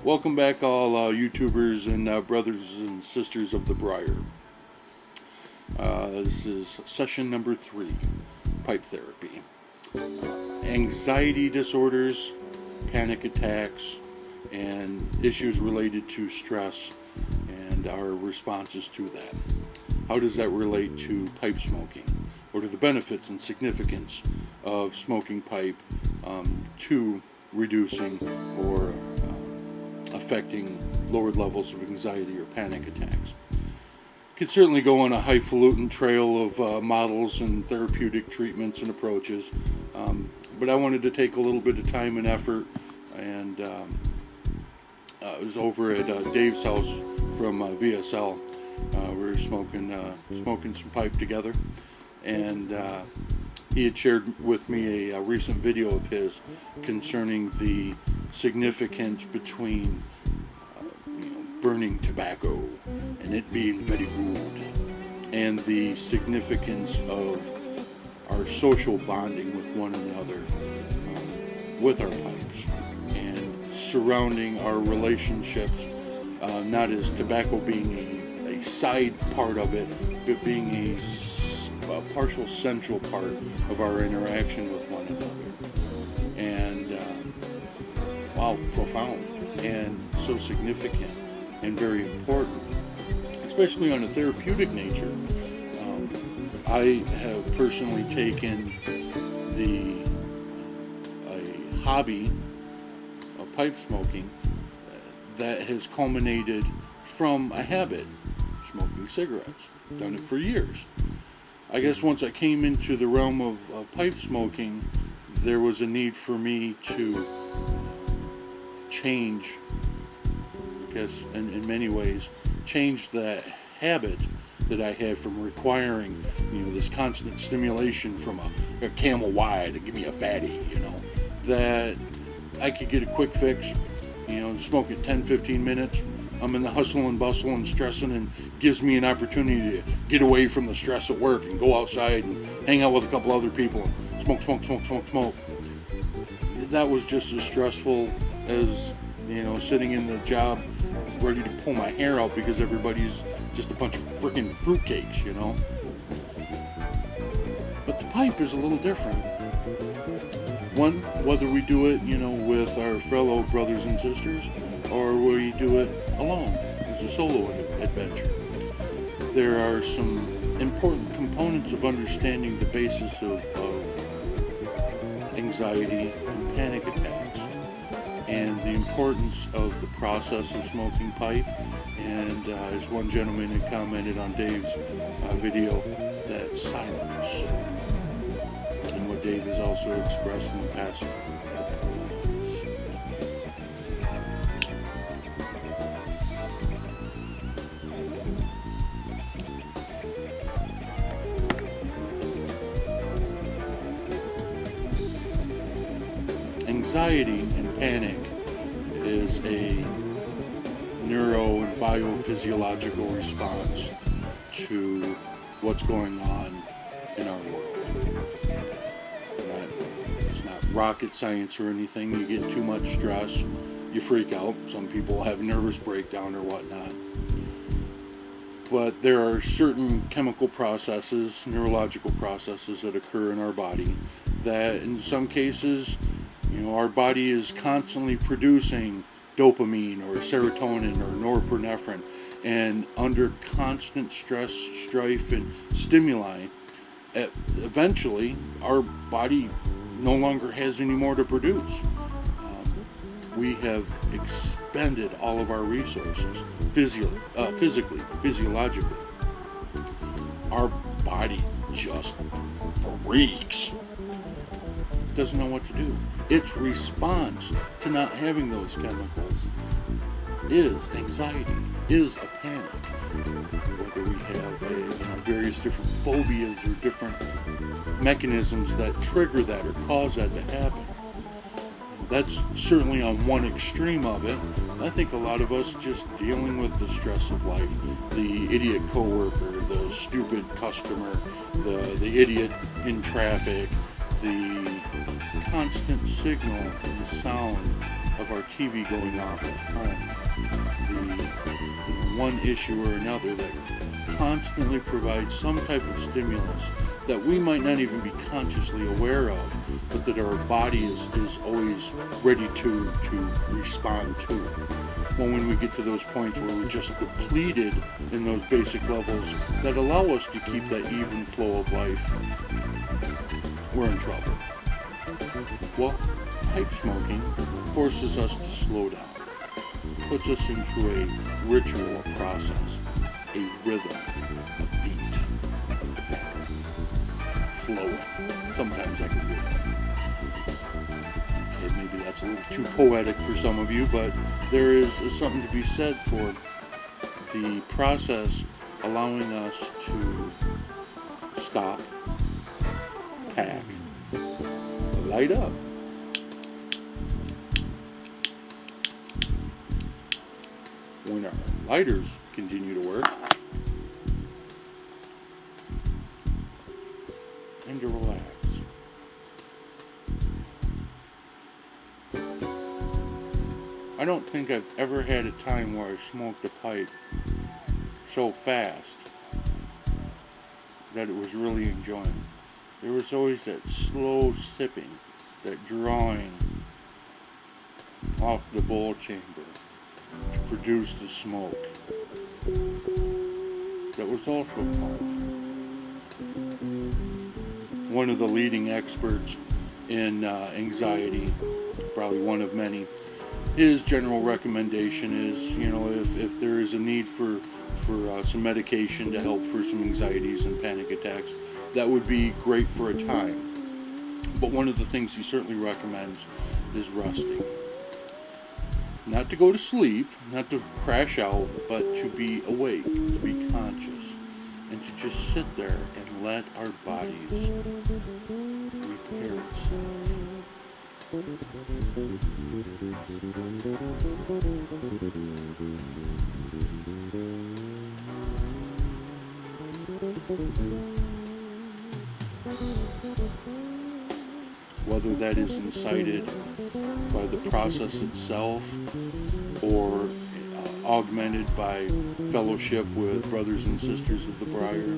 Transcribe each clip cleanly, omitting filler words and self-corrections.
Welcome back, all YouTubers and brothers and sisters of the Briar. This is session number 3, pipe therapy. Anxiety disorders, panic attacks, and issues related to stress and our responses to that. How does that relate to pipe smoking? What are the benefits and significance of smoking pipe to reducing or affecting lowered levels of anxiety or panic attacks? Could certainly go on a highfalutin trail of models and therapeutic treatments and approaches, but I wanted to take a little bit of time and effort, and I was over at Dave's house from VSL. We were smoking some pipe together, and he had shared with me a recent video of his concerning the significance between burning tobacco and it being very good, and the significance of our social bonding with one another with our pipes, and surrounding our relationships, not as tobacco being a side part of it, but being a partial central part of our interaction with one another. And wow, profound and so significant and very important, especially on a therapeutic nature. I have personally taken a hobby of pipe smoking that has culminated from a habit, smoking cigarettes. Done it for years. I guess once I came into the realm of pipe smoking, there was a need for me to change, I guess in many ways, change that habit that I had from requiring, this constant stimulation from a Camel Y to give me a fatty, that I could get a quick fix, smoke it 10-15 minutes. I'm in the hustle and bustle and stressing, and gives me an opportunity to get away from the stress at work and go outside and hang out with a couple other people and smoke. That was just as stressful as, sitting in the job ready to pull my hair out because everybody's just a bunch of freaking fruitcakes, But the pipe is a little different. One, whether we do it, with our fellow brothers and sisters, or we do it alone as a solo adventure. There are some important components of understanding the basis of anxiety and panic attacks, and the importance of the process of smoking pipe. And as one gentleman had commented on Dave's video, that silence, and what Dave has also expressed in the past, the pause. Anxiety and panic is a neuro and biophysiological response to what's going on in our world. It's not rocket science or anything. You get too much stress, you freak out. Some people have nervous breakdown or whatnot. But there are certain chemical processes, neurological processes that occur in our body that in some cases, our body is constantly producing dopamine or serotonin or norepinephrine, and under constant stress, strife, and stimuli, eventually our body no longer has any more to produce. We have expended all of our resources physically, physiologically. Our body just freaks. Doesn't know what to do. Its response to not having those chemicals is anxiety, is a panic. Whether we have various different phobias or different mechanisms that trigger that or cause that to happen. That's certainly on one extreme of it. I think a lot of us just dealing with the stress of life, the idiot coworker, the stupid customer, the idiot in traffic, the constant signal and sound of our TV going off at home, the one issue or another that constantly provides some type of stimulus that we might not even be consciously aware of, but that our body is always ready to respond to. Well, when we get to those points where we're just depleted in those basic levels that allow us to keep that even flow of life, we're in trouble. Well, pipe smoking forces us to slow down, puts us into a ritual, a process, a rhythm, a beat, a pattern, flowing. Sometimes like a rhythm. Okay, maybe that's a little too poetic for some of you, but there is something to be said for the process allowing us to stop, pack, light up. When our lighters continue to work, and to relax. I don't think I've ever had a time where I smoked a pipe so fast that it was really enjoying. There was always that slow sipping, that drawing off the bowl chamber to produce the smoke. That was also calming. One of the leading experts in anxiety, probably one of many, his general recommendation is, if there is a need for some medication to help for some anxieties and panic attacks, that would be great for a time. But one of the things he certainly recommends is resting. Not to go to sleep, not to crash out, but to be awake, to be conscious, and to just sit there and let our bodies repair itself. Whether that is incited by the process itself or augmented by fellowship with brothers and sisters of the briar,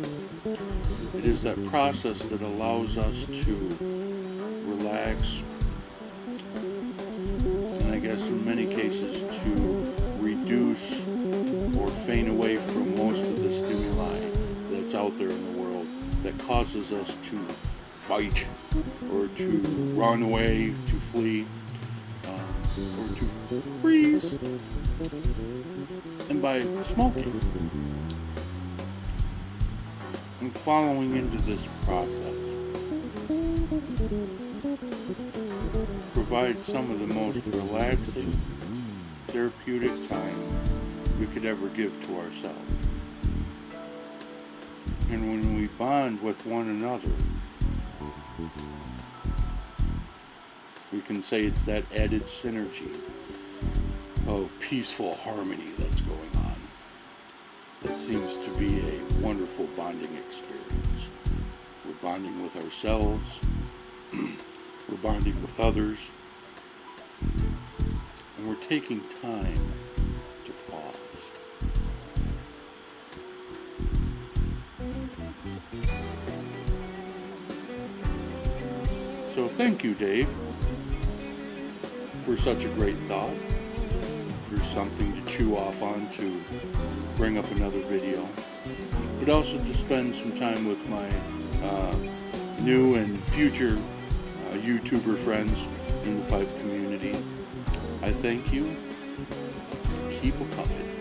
it is that process that allows us to relax, and I guess in many cases to reduce or feign away from most of the stimuli that's out there in the world that causes us to fight or to run away, to flee, or to freeze. And by smoking and following into this process, provides some of the most relaxing, therapeutic time we could ever give to ourselves. And when we bond with one another, we can say it's that added synergy of peaceful harmony that's going on. That seems to be a wonderful bonding experience. We're bonding with ourselves, we're bonding with others, and we're taking time to pause. So thank you, Dave, for such a great thought, for something to chew off on to bring up another video, but also to spend some time with my new and future YouTuber friends in the pipe community. I thank you. Keep a puffin'.